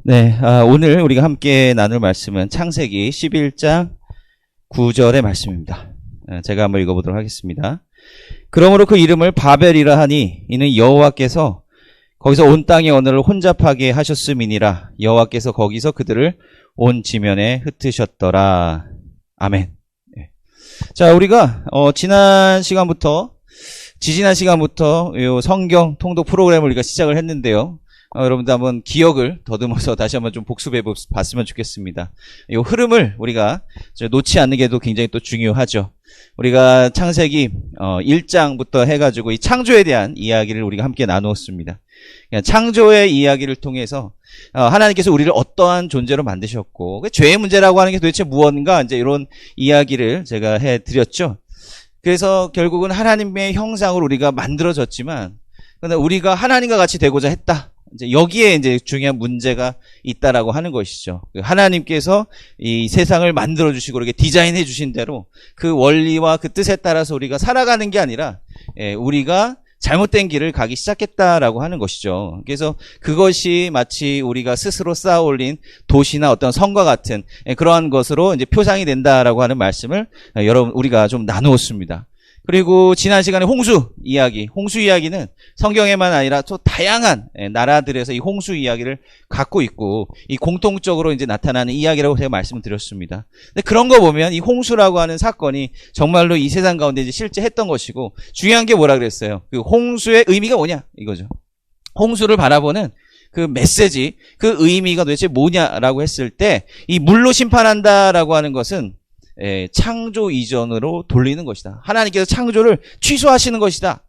네, 오늘 우리가 함께 나눌 말씀은 창세기 11장 9절의 말씀입니다. 제가 한번 읽어보도록 하겠습니다. 그러므로 그 이름을 바벨이라 하니 이는 여호와께서 거기서 온 땅의 언어를 혼잡하게 하셨음이니라. 여호와께서 거기서 그들을 온 지면에 흩으셨더라. 아멘. 네. 자, 우리가 지지난 시간부터 이 성경 통독 프로그램을 우리가 시작을 했는데요. 여러분들 한번 기억을 더듬어서 다시 한번 좀 복습해 봤으면 좋겠습니다. 이 흐름을 우리가 놓지 않는 게도 굉장히 또 중요하죠. 우리가 창세기 1장부터 해가지고 이 창조에 대한 이야기를 우리가 함께 나누었습니다. 창조의 이야기를 통해서 하나님께서 우리를 어떠한 존재로 만드셨고 죄의 문제라고 하는 게 도대체 무엇인가 이제 이런 이야기를 제가 해드렸죠. 그래서 결국은 하나님의 형상으로 우리가 만들어졌지만 그런데 우리가 하나님과 같이 되고자 했다. 이제 여기에 이제 중요한 문제가 있다라고 하는 것이죠. 하나님께서 이 세상을 만들어 주시고 이렇게 디자인해 주신 대로 그 원리와 그 뜻에 따라서 우리가 살아가는 게 아니라 우리가 잘못된 길을 가기 시작했다라고 하는 것이죠. 그래서 그것이 마치 우리가 스스로 쌓아 올린 도시나 어떤 성과 같은 그러한 것으로 이제 표상이 된다라고 하는 말씀을 여러분 우리가 좀 나누었습니다. 그리고 지난 시간에 홍수 이야기는 성경에만 아니라 또 다양한 나라들에서 이 홍수 이야기를 갖고 있고 이 공통적으로 이제 나타나는 이야기라고 제가 말씀을 드렸습니다. 근데 그런 거 보면 이 홍수라고 하는 사건이 정말로 이 세상 가운데 이제 실제 했던 것이고 중요한 게 뭐라 그랬어요? 그 홍수의 의미가 뭐냐 이거죠. 홍수를 바라보는 그 메시지, 그 의미가 도대체 뭐냐라고 했을 때 이 물로 심판한다라고 하는 것은 창조 이전으로 돌리는 것이다. 하나님께서 창조를 취소하시는 것이다.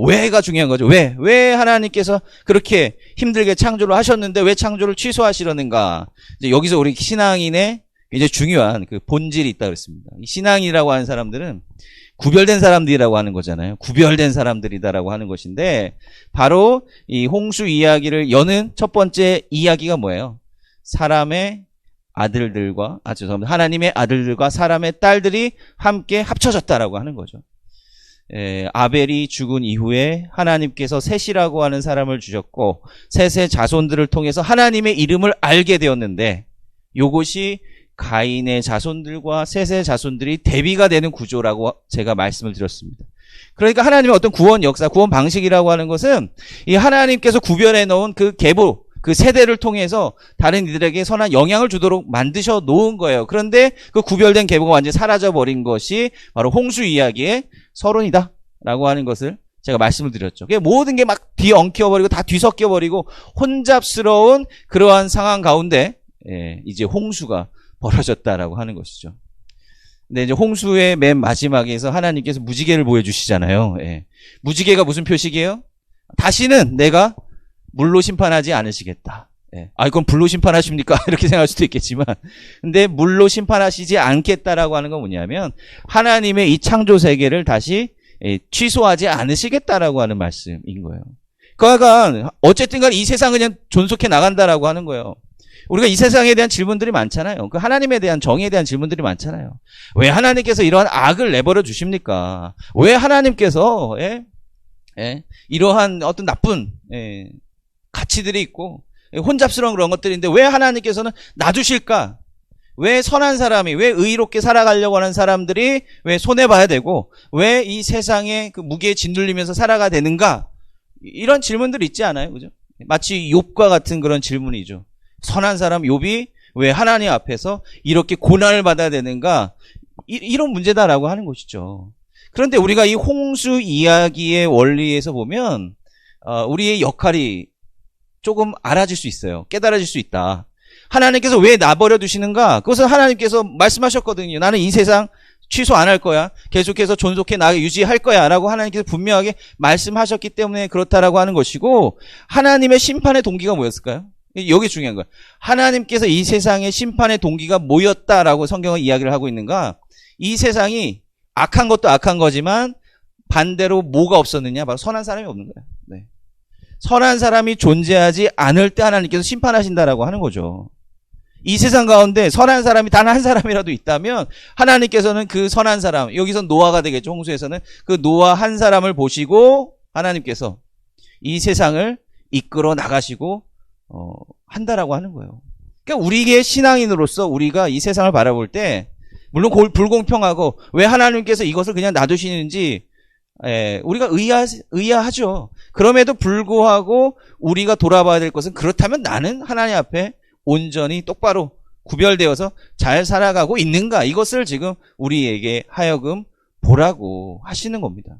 왜가 중요한 거죠. 왜 하나님께서 그렇게 힘들게 창조를 하셨는데 왜 창조를 취소하시려는가? 이제 여기서 우리 신앙인의 굉장히 중요한 그 본질이 있다 그랬습니다. 신앙이라고 하는 사람들은 구별된 사람들이라고 하는 거잖아요. 구별된 사람들이다라고 하는 것인데 바로 이 홍수 이야기를 여는 첫 번째 이야기가 뭐예요? 하나님의 아들들과 사람의 딸들이 함께 합쳐졌다라고 하는 거죠. 아벨이 죽은 이후에 하나님께서 셋이라고 하는 사람을 주셨고 셋의 자손들을 통해서 하나님의 이름을 알게 되었는데 이것이 가인의 자손들과 셋의 자손들이 대비가 되는 구조라고 제가 말씀을 드렸습니다. 그러니까 하나님의 어떤 구원 역사, 구원 방식이라고 하는 것은 이 하나님께서 구별해 놓은 그 계보, 그 세대를 통해서 다른 이들에게 선한 영향을 주도록 만드셔 놓은 거예요. 그런데 그 구별된 계보가 완전히 사라져버린 것이 바로 홍수 이야기의 서론이다 라고 하는 것을 제가 말씀을 드렸죠. 모든 게 막 뒤엉켜버리고 다 뒤섞여버리고 혼잡스러운 그러한 상황 가운데 이제 홍수가 벌어졌다라고 하는 것이죠. 근데 이제 홍수의 맨 마지막에서 하나님께서 무지개를 보여주시잖아요. 무지개가 무슨 표식이에요? 다시는 내가 물로 심판하지 않으시겠다. 그건 불로 심판하십니까? 이렇게 생각할 수도 있겠지만 근데 물로 심판하시지 않겠다라고 하는 건 뭐냐면 하나님의 이 창조 세계를 다시 취소하지 않으시겠다라고 하는 말씀인 거예요. 그러니까 어쨌든 간에 이 세상은 그냥 존속해 나간다라고 하는 거예요. 우리가 이 세상에 대한 질문들이 많잖아요. 그 하나님에 대한 정의에 대한 질문들이 많잖아요. 왜 하나님께서 이러한 악을 내버려 주십니까? 왜 하나님께서 이러한 어떤 나쁜 가치들이 있고 혼잡스러운 그런 것들인데 왜 하나님께서는 놔두실까? 왜 선한 사람이, 왜 의롭게 살아가려고 하는 사람들이 왜 손해봐야 되고 왜 이 세상에 그 무게에 짓눌리면서 살아가야 되는가? 이런 질문들이 있지 않아요? 그죠? 마치 욥과 같은 그런 질문이죠. 선한 사람 욥이 왜 하나님 앞에서 이렇게 고난을 받아야 되는가? 이런 문제다라고 하는 것이죠. 그런데 우리가 이 홍수 이야기의 원리에서 보면 우리의 역할이 조금 알아질 수 있어요. 깨달아질 수 있다. 하나님께서 왜 놔버려 두시는가? 그것은 하나님께서 말씀하셨거든요. 나는 이 세상 취소 안 할 거야. 계속해서 존속해 나게 유지할 거야. 라고 하나님께서 분명하게 말씀하셨기 때문에 그렇다라고 하는 것이고 하나님의 심판의 동기가 뭐였을까요? 여기 중요한 거야. 하나님께서 이 세상의 심판의 동기가 뭐였다라고 성경은 이야기를 하고 있는가? 이 세상이 악한 것도 악한 거지만 반대로 뭐가 없었느냐? 바로 선한 사람이 없는 거야. 선한 사람이 존재하지 않을 때 하나님께서 심판하신다라고 하는 거죠. 이 세상 가운데 선한 사람이 단 한 사람이라도 있다면 하나님께서는 그 선한 사람, 여기서 노아가 되겠죠. 홍수에서는 그 노아 한 사람을 보시고 하나님께서 이 세상을 이끌어 나가시고 한다라고 하는 거예요. 그러니까 우리의 신앙인으로서 우리가 이 세상을 바라볼 때 물론 불공평하고 왜 하나님께서 이것을 그냥 놔두시는지 우리가 의아하죠. 그럼에도 불구하고 우리가 돌아봐야 될 것은 그렇다면 나는 하나님 앞에 온전히 똑바로 구별되어서 잘 살아가고 있는가? 이것을 지금 우리에게 하여금 보라고 하시는 겁니다.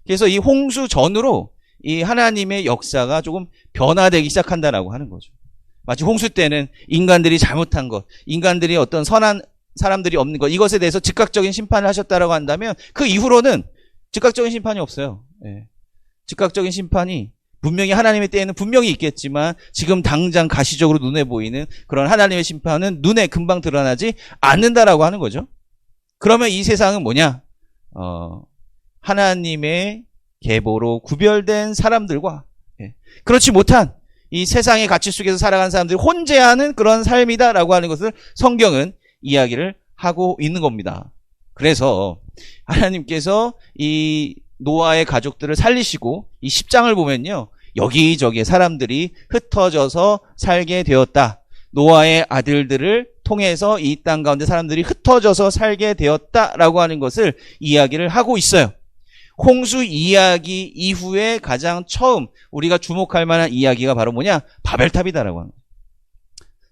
그래서 이 홍수 전후로 이 하나님의 역사가 조금 변화되기 시작한다라고 하는 거죠. 마치 홍수 때는 인간들이 잘못한 것, 인간들이 어떤 선한 사람들이 없는 것, 이것에 대해서 즉각적인 심판을 하셨다라고 한다면 그 이후로는 즉각적인 심판이 없어요. 즉각적인 심판이 분명히 하나님의 때에는 분명히 있겠지만 지금 당장 가시적으로 눈에 보이는 그런 하나님의 심판은 눈에 금방 드러나지 않는다라고 하는 거죠. 그러면 이 세상은 뭐냐? 하나님의 계보로 구별된 사람들과 그렇지 못한 이 세상의 가치 속에서 살아가는 사람들이 혼재하는 그런 삶이다라고 하는 것을 성경은 이야기를 하고 있는 겁니다. 그래서 하나님께서 이 노아의 가족들을 살리시고 이 10장을 보면요. 여기저기 사람들이 흩어져서 살게 되었다. 노아의 아들들을 통해서 이 땅 가운데 사람들이 흩어져서 살게 되었다라고 하는 것을 이야기를 하고 있어요. 홍수 이야기 이후에 가장 처음 우리가 주목할 만한 이야기가 바로 뭐냐? 바벨탑이다라고 하는 거예요.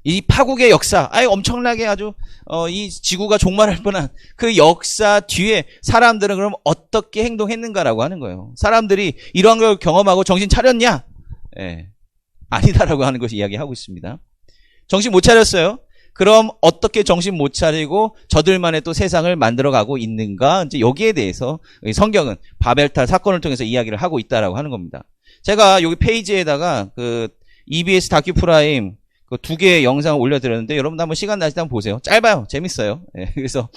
이 파국의 역사, 엄청나게 아주 이 지구가 종말할 뻔한 그 역사 뒤에 사람들은 그럼 어떻게 행동했는가라고 하는 거예요. 사람들이 이런 걸 경험하고 정신 차렸냐? 아니다라고 하는 것을 이야기하고 있습니다. 정신 못 차렸어요. 그럼 어떻게 정신 못 차리고 저들만의 또 세상을 만들어가고 있는가? 이제 여기에 대해서 성경은 바벨탑 사건을 통해서 이야기를 하고 있다라고 하는 겁니다. 제가 여기 페이지에다가 그 EBS 다큐프라임 그 2개의 영상을 올려드렸는데 여러분도 한번 시간 나실 때 한번 보세요. 짧아요. 재밌어요. 그래서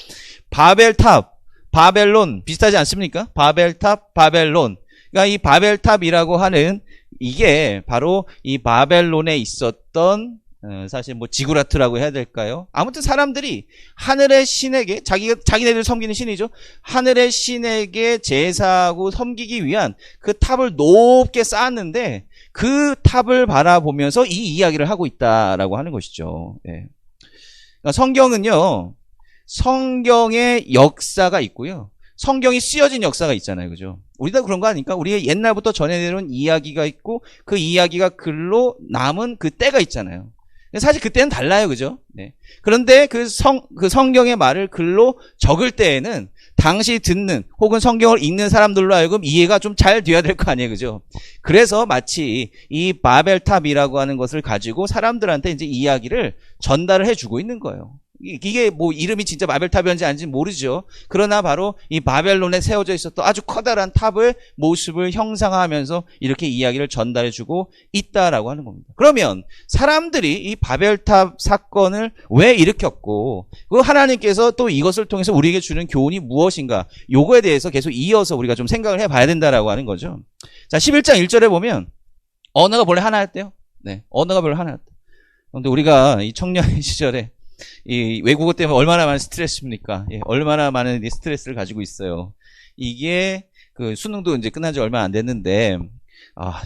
바벨탑, 바벨론 비슷하지 않습니까? 바벨탑, 바벨론. 그러니까 이 바벨탑이라고 하는 이게 바로 이 바벨론에 있었던 사실 뭐 지구라트라고 해야 될까요? 아무튼 사람들이 하늘의 신에게 자기네들 섬기는 신이죠. 하늘의 신에게 제사하고 섬기기 위한 그 탑을 높게 쌓았는데 그 탑을 바라보면서 이 이야기를 하고 있다라고 하는 것이죠. 그러니까 성경은요. 성경의 역사가 있고요. 성경이 쓰여진 역사가 있잖아요. 그죠? 우리도 그런 거 아닙니까? 우리가 옛날부터 전해내려온 이야기가 있고 그 이야기가 글로 남은 그 때가 있잖아요. 사실 그때는 달라요. 그죠? 그런데 그 성경의 말을 글로 적을 때에는 당시 듣는 혹은 성경을 읽는 사람들로 하여금 이해가 좀 잘 돼야 될 거 아니에요. 그죠? 그래서 마치 이 바벨탑이라고 하는 것을 가지고 사람들한테 이제 이야기를 전달을 해주고 있는 거예요. 이게 뭐 이름이 진짜 바벨탑이었는지 아닌지 모르죠. 그러나 바로 이 바벨론에 세워져 있었던 아주 커다란 탑의 모습을 형상화하면서 이렇게 이야기를 전달해주고 있다라고 하는 겁니다. 그러면 사람들이 이 바벨탑 사건을 왜 일으켰고 그 하나님께서 또 이것을 통해서 우리에게 주는 교훈이 무엇인가 요거에 대해서 계속 이어서 우리가 좀 생각을 해봐야 된다라고 하는 거죠. 자, 11장 1절에 보면 언어가 본래 하나였대요. 언어가 본래 하나였다. 그런데 우리가 이 청년 시절에 이 외국어 때문에 얼마나 많은 스트레스입니까? 얼마나 많은 스트레스를 가지고 있어요. 이게 그 수능도 이제 끝난 지 얼마 안 됐는데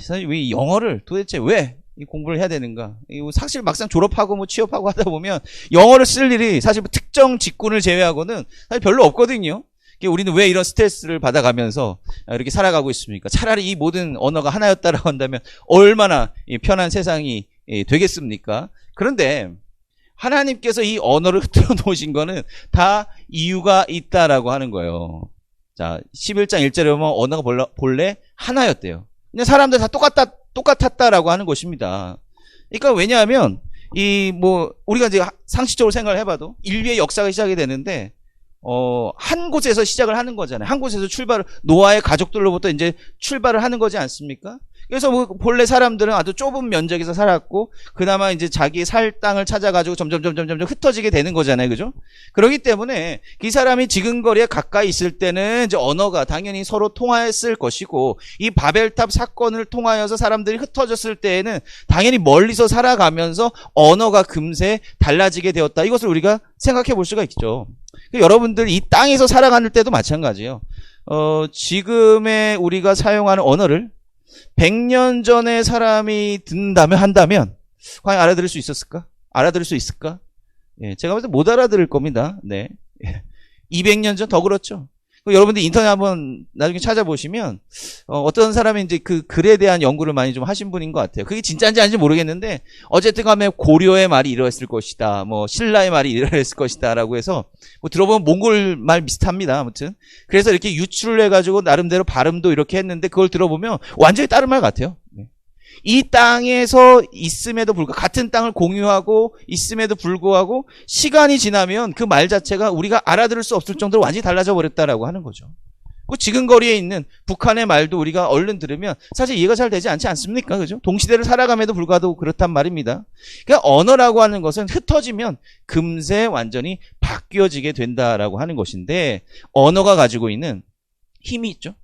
사실 왜 영어를 도대체 왜 이 공부를 해야 되는가? 사실 막상 졸업하고 뭐 취업하고 하다 보면 영어를 쓸 일이 사실 뭐 특정 직군을 제외하고는 사실 별로 없거든요. 우리는 왜 이런 스트레스를 받아가면서 이렇게 살아가고 있습니까? 차라리 이 모든 언어가 하나였다라고 한다면 얼마나 편한 세상이 되겠습니까? 그런데 하나님께서 이 언어를 흐트러 놓으신 거는 다 이유가 있다라고 하는 거예요. 자, 11장 1절에 보면 언어가 본래 하나였대요. 그냥 사람들 다 똑같았다라고 하는 것입니다. 그러니까 왜냐하면 우리가 이제 상식적으로 생각을 해봐도 인류의 역사가 시작이 되는데 한 곳에서 시작을 하는 거잖아요. 한 곳에서 노아의 가족들로부터 이제 출발을 하는 거지 않습니까? 그래서 뭐 본래 사람들은 아주 좁은 면적에서 살았고 그나마 이제 자기 살 땅을 찾아가지고 점점 흩어지게 되는 거잖아요. 그죠? 그렇기 때문에 이 사람이 지근거리에 가까이 있을 때는 이제 언어가 당연히 서로 통하였을 것이고 이 바벨탑 사건을 통하여서 사람들이 흩어졌을 때에는 당연히 멀리서 살아가면서 언어가 금세 달라지게 되었다. 이것을 우리가 생각해 볼 수가 있죠. 여러분들 이 땅에서 살아가는 때도 마찬가지예요. 지금의 우리가 사용하는 언어를 100년 전에 사람이 한다면 과연 알아들을 수 있었을까? 알아들을 수 있을까? 예, 제가 봤을 때 못 알아들을 겁니다. 네. 200년 전 더 그렇죠. 여러분들 인터넷 한번 나중에 찾아보시면 어떤 사람이 이제 그 글에 대한 연구를 많이 좀 하신 분인 것 같아요. 그게 진짜인지 아닌지 모르겠는데 어쨌든 간에 고려의 말이 이러했을 것이다. 뭐 신라의 말이 이러했을 것이다라고 해서 뭐 들어보면 몽골 말 비슷합니다. 아무튼 그래서 이렇게 유출을 해가지고 나름대로 발음도 이렇게 했는데 그걸 들어보면 완전히 다른 말 같아요. 이 땅에서 있음에도 불구하고 같은 땅을 공유하고 있음에도 불구하고 시간이 지나면 그 말 자체가 우리가 알아들을 수 없을 정도로 완전히 달라져 버렸다라고 하는 거죠. 그 지금 거리에 있는 북한의 말도 우리가 얼른 들으면 사실 이해가 잘 되지 않지 않습니까? 그죠? 동시대를 살아감에도 불구하고 그렇단 말입니다. 그러니까 언어라고 하는 것은 흩어지면 금세 완전히 바뀌어지게 된다라고 하는 것인데 언어가 가지고 있는 힘이 있죠.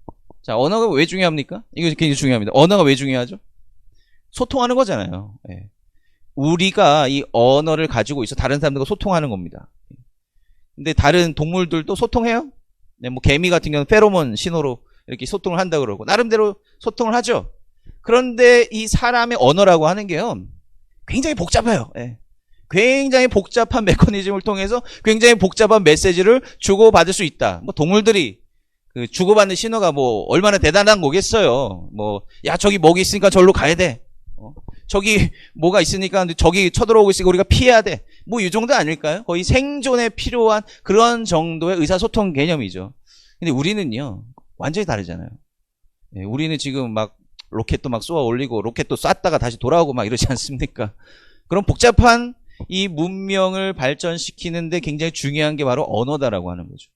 자, 언어가 왜 중요합니까? 이거 굉장히 중요합니다. 언어가 왜 중요하죠? 소통하는 거잖아요. 예. 우리가 이 언어를 가지고 있어 다른 사람들과 소통하는 겁니다. 근데 다른 동물들도 소통해요? 네, 뭐 개미 같은 경우는 페로몬 신호로 이렇게 소통을 한다 그러고 나름대로 소통을 하죠. 그런데 이 사람의 언어라고 하는 게요. 굉장히 복잡해요. 예. 굉장히 복잡한 메커니즘을 통해서 굉장히 복잡한 메시지를 주고받을 수 있다. 뭐 동물들이 그 주고받는 신호가 뭐 얼마나 대단한 거겠어요. 뭐 야 저기 먹이 있으니까 절로 가야 돼. 저기 뭐가 있으니까 저기 쳐들어오고 있으니까 우리가 피해야 돼. 뭐 이 정도 아닐까요? 거의 생존에 필요한 그런 정도의 의사소통 개념이죠. 근데 우리는요 완전히 다르잖아요. 예, 우리는 지금 막 로켓도 막 쏘아 올리고 로켓도 쐈다가 다시 돌아오고 막 이러지 않습니까? 그런 복잡한 이 문명을 발전시키는데 굉장히 중요한 게 바로 언어다라고 하는 거죠.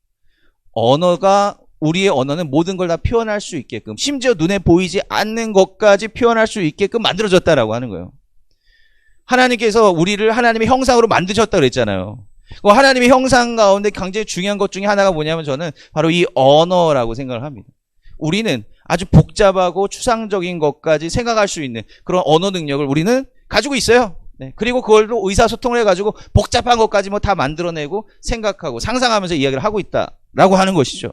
언어가 우리의 언어는 모든 걸 다 표현할 수 있게끔 심지어 눈에 보이지 않는 것까지 표현할 수 있게끔 만들어졌다라고 하는 거예요. 하나님께서 우리를 하나님의 형상으로 만드셨다고 그랬잖아요. 그 하나님의 형상 가운데 굉장히 중요한 것 중에 하나가 뭐냐면 저는 바로 이 언어라고 생각을 합니다. 우리는 아주 복잡하고 추상적인 것까지 생각할 수 있는 그런 언어 능력을 우리는 가지고 있어요. 네. 그리고 그걸로 의사소통을 해가지고 복잡한 것까지 뭐 다 만들어내고 생각하고 상상하면서 이야기를 하고 있다라고 하는 것이죠.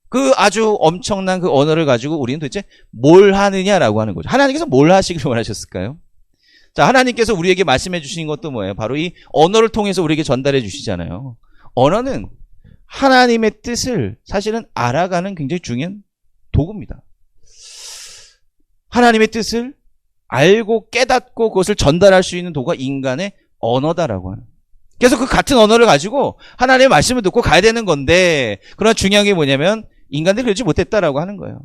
그 아주 엄청난 그 언어를 가지고 우리는 도대체 뭘 하느냐라고 하는 거죠. 하나님께서 뭘 하시길 원하셨을까요? 자, 하나님께서 우리에게 말씀해 주신 것도 뭐예요? 바로 이 언어를 통해서 우리에게 전달해 주시잖아요. 언어는 하나님의 뜻을 사실은 알아가는 굉장히 중요한 도구입니다. 하나님의 뜻을 알고 깨닫고 그것을 전달할 수 있는 도구가 인간의 언어다라고 하는. 그래서 그 같은 언어를 가지고 하나님의 말씀을 듣고 가야 되는 건데 그러나 중요한 게 뭐냐면 인간들이 그러지 못했다라고 하는 거예요.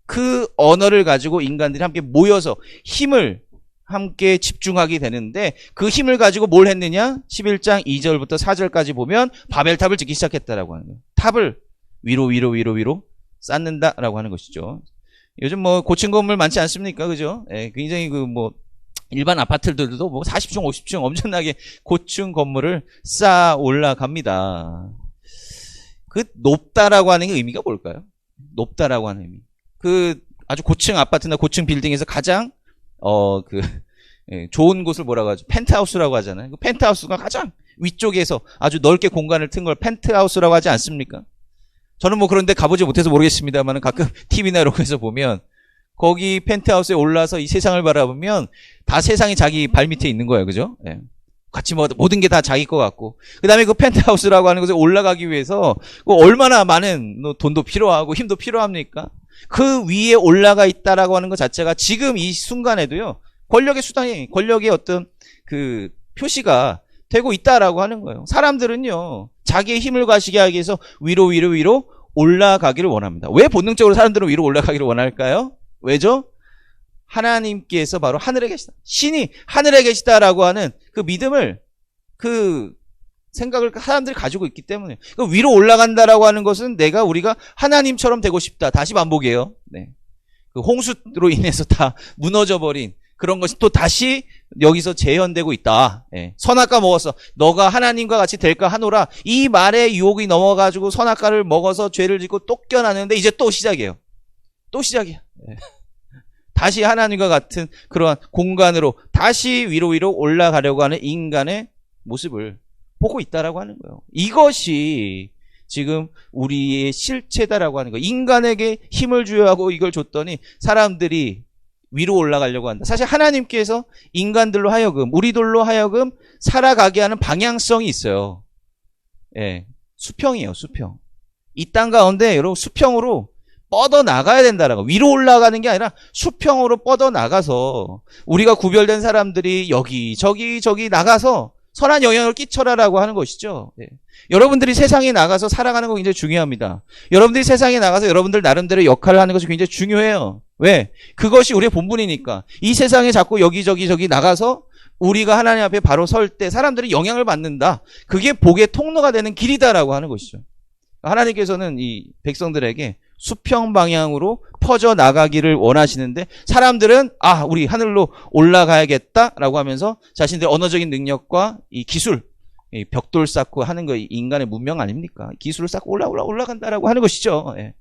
그 언어를 가지고 인간들이 함께 모여서 힘을 함께 집중하게 되는데 그 힘을 가지고 뭘 했느냐? 11장 2절부터 4절까지 보면 바벨탑을 짓기 시작했다라고 하는 거예요. 탑을 위로 쌓는다라고 하는 것이죠. 요즘 뭐 고층 건물 많지 않습니까? 그죠? 예, 굉장히 그 뭐 일반 아파트들도 뭐 40층, 50층 엄청나게 고층 건물을 쌓아 올라갑니다. 그 높다라고 하는 게 의미가 뭘까요? 높다라고 하는 의미. 그 아주 고층 아파트나 고층 빌딩에서 가장 좋은 곳을 뭐라고 하죠? 펜트하우스라고 하잖아요. 그 펜트하우스가 가장 위쪽에서 아주 넓게 공간을 튼 걸 펜트하우스라고 하지 않습니까? 저는 뭐 그런데 가보지 못해서 모르겠습니다만 가끔 TV나 이런 거에서 보면 거기 펜트하우스에 올라서 이 세상을 바라보면 다 세상이 자기 발 밑에 있는 거예요. 그죠? 예. 같이 모든 게 다 자기 것 같고. 그 다음에 그 펜트하우스라고 하는 곳에 올라가기 위해서 얼마나 많은 돈도 필요하고 힘도 필요합니까? 그 위에 올라가 있다라고 하는 것 자체가 지금 이 순간에도요, 권력의 수단이, 권력의 어떤 그 표시가 되고 있다라고 하는 거예요. 사람들은요, 자기의 힘을 가시게 하기 위해서 위로 올라가기를 원합니다. 왜 본능적으로 사람들은 위로 올라가기를 원할까요? 왜죠? 하나님께서 바로 하늘에 계시다. 신이 하늘에 계시다라고 하는 그 믿음을, 그 생각을 사람들이 가지고 있기 때문에. 그 위로 올라간다라고 하는 것은 우리가 하나님처럼 되고 싶다. 다시 반복이에요. 네. 그 홍수로 인해서 다 무너져버린 그런 것이 또 다시 여기서 재현되고 있다. 예. 선악과 먹어서 너가 하나님과 같이 될까 하노라. 이 말에 유혹이 넘어가지고 선악과를 먹어서 죄를 짓고 또 깨어나는데 이제 또 시작이에요. 또 시작이야. 예. 다시 하나님과 같은 그러한 공간으로 다시 위로 올라가려고 하는 인간의 모습을 보고 있다라고 하는 거예요. 이것이 지금 우리의 실체다라고 하는 거예요. 인간에게 힘을 주어하고 이걸 줬더니 사람들이 위로 올라가려고 한다. 사실 하나님께서 인간들로 하여금, 우리들로 하여금 살아가게 하는 방향성이 있어요. 예, 수평이에요, 수평. 이 땅 가운데 여러분 수평으로 뻗어 나가야 된다라고. 위로 올라가는 게 아니라 수평으로 뻗어 나가서 우리가 구별된 사람들이 여기 저기 나가서 선한 영향을 끼쳐라라고 하는 것이죠. 예. 여러분들이 세상에 나가서 살아가는 거 굉장히 중요합니다. 여러분들이 세상에 나가서 여러분들 나름대로 역할을 하는 것이 굉장히 중요해요. 왜? 그것이 우리의 본분이니까. 이 세상에 자꾸 여기 나가서 우리가 하나님 앞에 바로 설 때 사람들이 영향을 받는다. 그게 복의 통로가 되는 길이다라고 하는 것이죠. 하나님께서는 이 백성들에게 수평 방향으로 퍼져 나가기를 원하시는데 사람들은 우리 하늘로 올라가야겠다라고 하면서 자신들의 언어적인 능력과 이 기술, 이 벽돌 쌓고 하는 거 인간의 문명 아닙니까? 기술을 쌓고 올라간다라고 하는 것이죠. 예.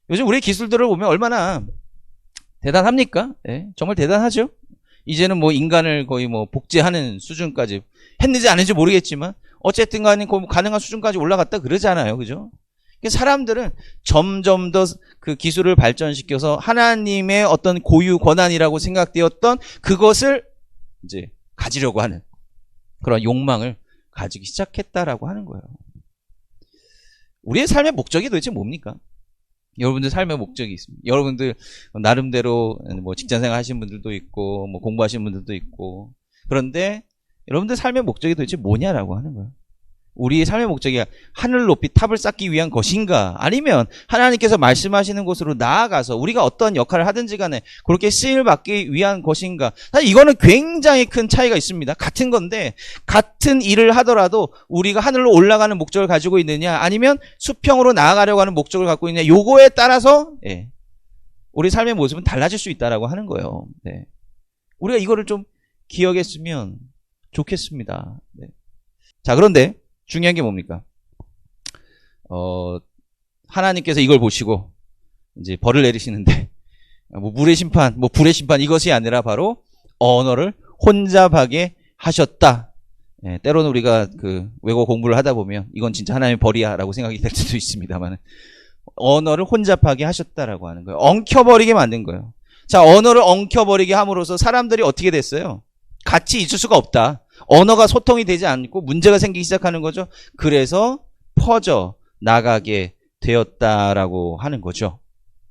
요즘 우리의 기술들을 보면 얼마나 대단합니까? 예. 정말 대단하죠. 이제는 뭐 인간을 거의 뭐 복제하는 수준까지 했는지 안 했는지 모르겠지만 어쨌든 간에 가능한 수준까지 올라갔다 그러잖아요. 그죠? 사람들은 점점 더 그 기술을 발전시켜서 하나님의 어떤 고유 권한이라고 생각되었던 그것을 이제 가지려고 하는 그런 욕망을 가지기 시작했다라고 하는 거예요. 우리의 삶의 목적이 도대체 뭡니까? 여러분들 삶의 목적이 있습니다. 여러분들 나름대로 뭐 직장생활 하시는 분들도 있고 뭐 공부하시는 분들도 있고 그런데 여러분들 삶의 목적이 도대체 뭐냐라고 하는 거예요. 우리의 삶의 목적이 하늘 높이 탑을 쌓기 위한 것인가 아니면 하나님께서 말씀하시는 곳으로 나아가서 우리가 어떤 역할을 하든지 간에 그렇게 쓰임을 받기 위한 것인가. 사실 이거는 굉장히 큰 차이가 있습니다. 같은 건데 같은 일을 하더라도 우리가 하늘로 올라가는 목적을 가지고 있느냐 아니면 수평으로 나아가려고 하는 목적을 갖고 있느냐 요거에 따라서 우리 삶의 모습은 달라질 수 있다라고 하는 거예요. 네. 우리가 이거를 좀 기억했으면 좋겠습니다. 네. 자, 그런데 중요한 게 뭡니까? 하나님께서 이걸 보시고 이제 벌을 내리시는데 뭐 물의 심판, 뭐 불의 심판 이것이 아니라 바로 언어를 혼잡하게 하셨다. 예, 때로는 우리가 그 외국어 공부를 하다 보면 이건 진짜 하나님의 벌이야라고 생각이 될 수도 있습니다만 언어를 혼잡하게 하셨다라고 하는 거예요. 엉켜버리게 만든 거예요. 자, 언어를 엉켜버리게 함으로써 사람들이 어떻게 됐어요? 같이 있을 수가 없다. 언어가 소통이 되지 않고 문제가 생기기 시작하는 거죠. 그래서 퍼져 나가게 되었다라고 하는 거죠.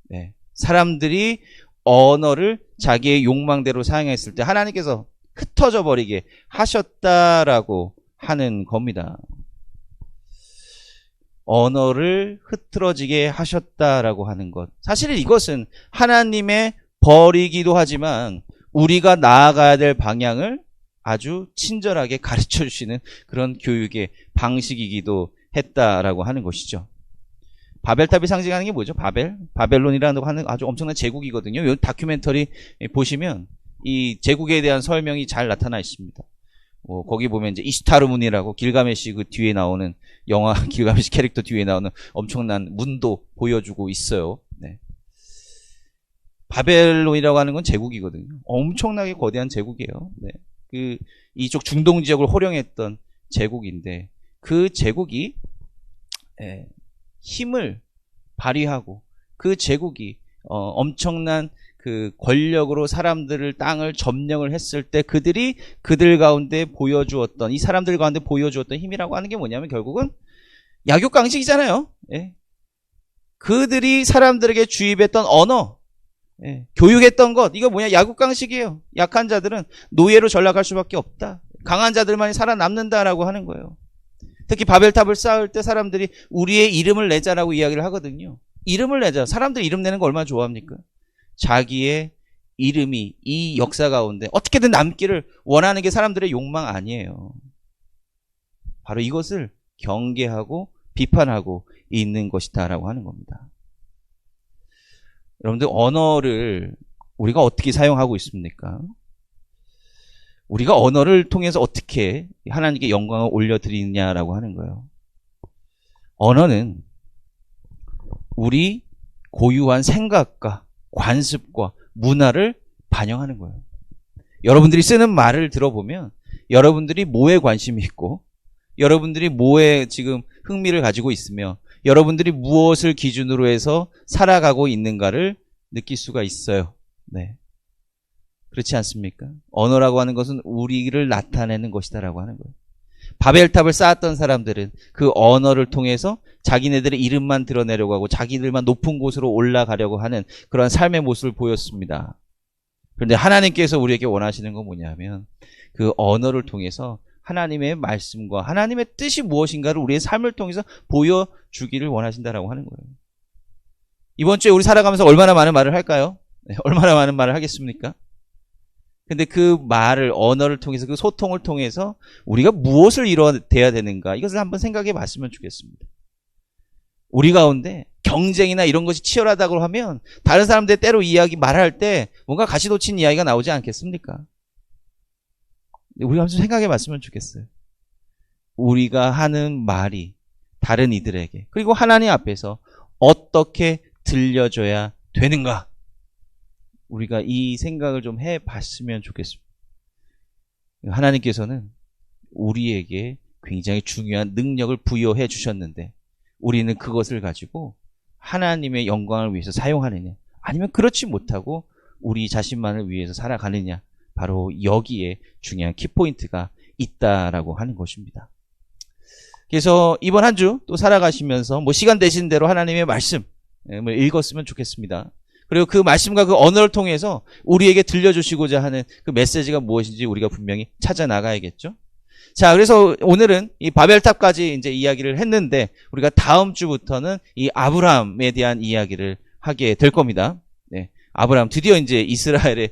네. 사람들이 언어를 자기의 욕망대로 사용했을 때 하나님께서 흩어져 버리게 하셨다라고 하는 겁니다. 언어를 흐트러지게 하셨다라고 하는 것. 사실 이것은 하나님의 벌이기도 하지만 우리가 나아가야 될 방향을 아주 친절하게 가르쳐 주시는 그런 교육의 방식이기도 했다라고 하는 것이죠. 바벨탑이 상징하는 게 뭐죠? 바벨론이라는 하는 아주 엄청난 제국이거든요. 이 다큐멘터리 보시면 이 제국에 대한 설명이 잘 나타나 있습니다. 거기 보면 이제 이스타르문이라고 길가메시 그 뒤에 나오는 영화 길가메시 캐릭터 뒤에 나오는 엄청난 문도 보여주고 있어요. 네. 바벨론이라고 하는 건 제국이거든요. 엄청나게 거대한 제국이에요. 네. 이쪽 중동 지역을 호령했던 제국인데 그 제국이 힘을 발휘하고 그 제국이 엄청난 그 권력으로 사람들을 땅을 점령을 했을 때 그들 가운데 보여주었던 이 사람들 가운데 보여주었던 힘이라고 하는 게 뭐냐면 결국은 약육강식이잖아요. 그들이 사람들에게 주입했던 언어, 교육했던 것, 이거 뭐냐? 약육강식이에요. 약한 자들은 노예로 전락할 수밖에 없다. 강한 자들만이 살아남는다라고 하는 거예요. 특히 바벨탑을 쌓을 때 사람들이 우리의 이름을 내자라고 이야기를 하거든요. 이름을 내자. 사람들 이름 내는 거 얼마나 좋아합니까? 자기의 이름이 이 역사 가운데 어떻게든 남기를 원하는 게 사람들의 욕망 아니에요. 바로 이것을 경계하고 비판하고 있는 것이다라고 하는 겁니다. 여러분들 언어를 우리가 어떻게 사용하고 있습니까? 우리가 언어를 통해서 어떻게 하나님께 영광을 올려드리느냐라고 하는 거예요. 언어는 우리 고유한 생각과 관습과 문화를 반영하는 거예요. 여러분들이 쓰는 말을 들어보면 여러분들이 뭐에 관심이 있고 여러분들이 뭐에 지금 흥미를 가지고 있으며 여러분들이 무엇을 기준으로 해서 살아가고 있는가를 느낄 수가 있어요. 네. 그렇지 않습니까? 언어라고 하는 것은 우리를 나타내는 것이다라고 하는 거예요. 바벨탑을 쌓았던 사람들은 그 언어를 통해서 자기네들의 이름만 드러내려고 하고 자기들만 높은 곳으로 올라가려고 하는 그런 삶의 모습을 보였습니다. 그런데 하나님께서 우리에게 원하시는 건 뭐냐면 그 언어를 통해서 하나님의 말씀과 하나님의 뜻이 무엇인가를 우리의 삶을 통해서 보여주기를 원하신다라고 하는 거예요. 이번 주에 우리 살아가면서 얼마나 많은 말을 할까요? 네, 얼마나 많은 말을 하겠습니까? 근데 그 말을, 언어를 통해서, 그 소통을 통해서 우리가 무엇을 이뤄내야 되는가, 이것을 한번 생각해 봤으면 좋겠습니다. 우리 가운데 경쟁이나 이런 것이 치열하다고 하면 다른 사람들 때로 말할 때 뭔가 가시돋친 이야기가 나오지 않겠습니까? 우리가 한번 생각해 봤으면 좋겠어요. 우리가 하는 말이 다른 이들에게, 그리고 하나님 앞에서 어떻게 들려줘야 되는가? 우리가 이 생각을 좀 해봤으면 좋겠습니다. 하나님께서는 우리에게 굉장히 중요한 능력을 부여해 주셨는데 우리는 그것을 가지고 하나님의 영광을 위해서 사용하느냐, 아니면 그렇지 못하고 우리 자신만을 위해서 살아가느냐, 바로 여기에 중요한 키포인트가 있다라고 하는 것입니다. 그래서 이번 한 주 또 살아가시면서 시간 되신 대로 하나님의 말씀 읽었으면 좋겠습니다. 그리고 그 말씀과 그 언어를 통해서 우리에게 들려주시고자 하는 그 메시지가 무엇인지 우리가 분명히 찾아 나가야겠죠. 자, 그래서 오늘은 이 바벨탑까지 이제 이야기를 했는데 우리가 다음 주부터는 이 아브라함에 대한 이야기를 하게 될 겁니다. 네, 아브라함, 드디어 이제 이스라엘의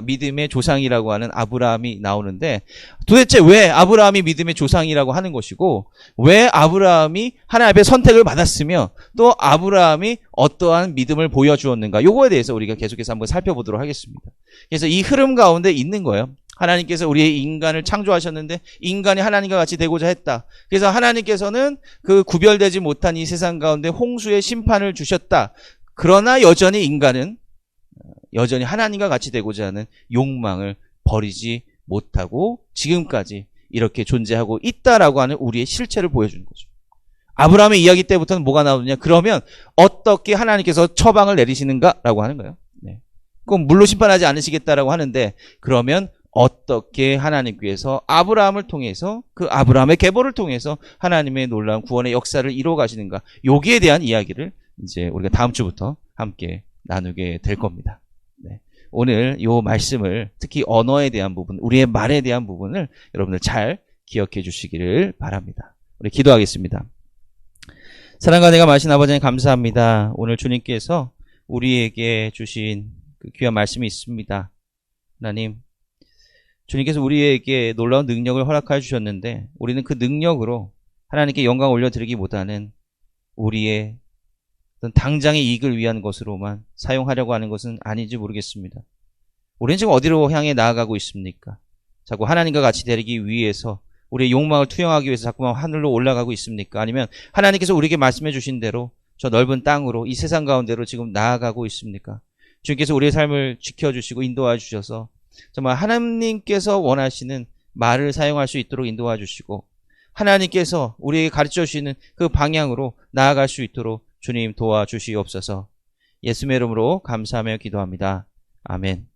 믿음의 조상이라고 하는 아브라함이 나오는데, 도대체 왜 아브라함이 믿음의 조상이라고 하는 것이고, 왜 아브라함이 하나님 앞에 선택을 받았으며 또 아브라함이 어떠한 믿음을 보여주었는가, 요거에 대해서 우리가 계속해서 한번 살펴보도록 하겠습니다. 그래서 이 흐름 가운데 있는 거예요. 하나님께서 우리의 인간을 창조하셨는데 인간이 하나님과 같이 되고자 했다. 그래서 하나님께서는 그 구별되지 못한 이 세상 가운데 홍수의 심판을 주셨다. 그러나 여전히 인간은 여전히 하나님과 같이 되고자 하는 욕망을 버리지 못하고 지금까지 이렇게 존재하고 있다라고 하는 우리의 실체를 보여주는 거죠. 아브라함의 이야기 때부터는 뭐가 나오느냐? 그러면 어떻게 하나님께서 처방을 내리시는가라고 하는 거예요. 네. 그럼 물로 심판하지 않으시겠다라고 하는데, 그러면 어떻게 하나님께서 아브라함을 통해서, 그 아브라함의 계보를 통해서 하나님의 놀라운 구원의 역사를 이루어 가시는가, 여기에 대한 이야기를 이제 우리가 다음 주부터 함께 나누게 될 겁니다. 네. 오늘 이 말씀을, 특히 언어에 대한 부분, 우리의 말에 대한 부분을 여러분들 잘 기억해 주시기를 바랍니다. 우리 기도하겠습니다. 사랑과 내가 마신 아버지 하나님, 감사합니다. 오늘 주님께서 우리에게 주신 그 귀한 말씀이 있습니다. 하나님, 주님께서 우리에게 놀라운 능력을 허락하여 주셨는데 우리는 그 능력으로 하나님께 영광 올려드리기보다는 우리의 어떤 당장의 이익을 위한 것으로만 사용하려고 하는 것은 아닌지 모르겠습니다. 우리는 지금 어디로 향해 나아가고 있습니까? 자꾸 하나님과 같이 되기 위해서 우리의 욕망을 투영하기 위해서 자꾸만 하늘로 올라가고 있습니까? 아니면 하나님께서 우리에게 말씀해 주신 대로 저 넓은 땅으로, 이 세상 가운데로 지금 나아가고 있습니까? 주님께서 우리의 삶을 지켜주시고 인도해 주셔서 정말 하나님께서 원하시는 말을 사용할 수 있도록 인도해 주시고, 하나님께서 우리에게 가르쳐 주시는 그 방향으로 나아갈 수 있도록 주님 도와주시옵소서. 예수의 이름으로 감사하며 기도합니다. 아멘.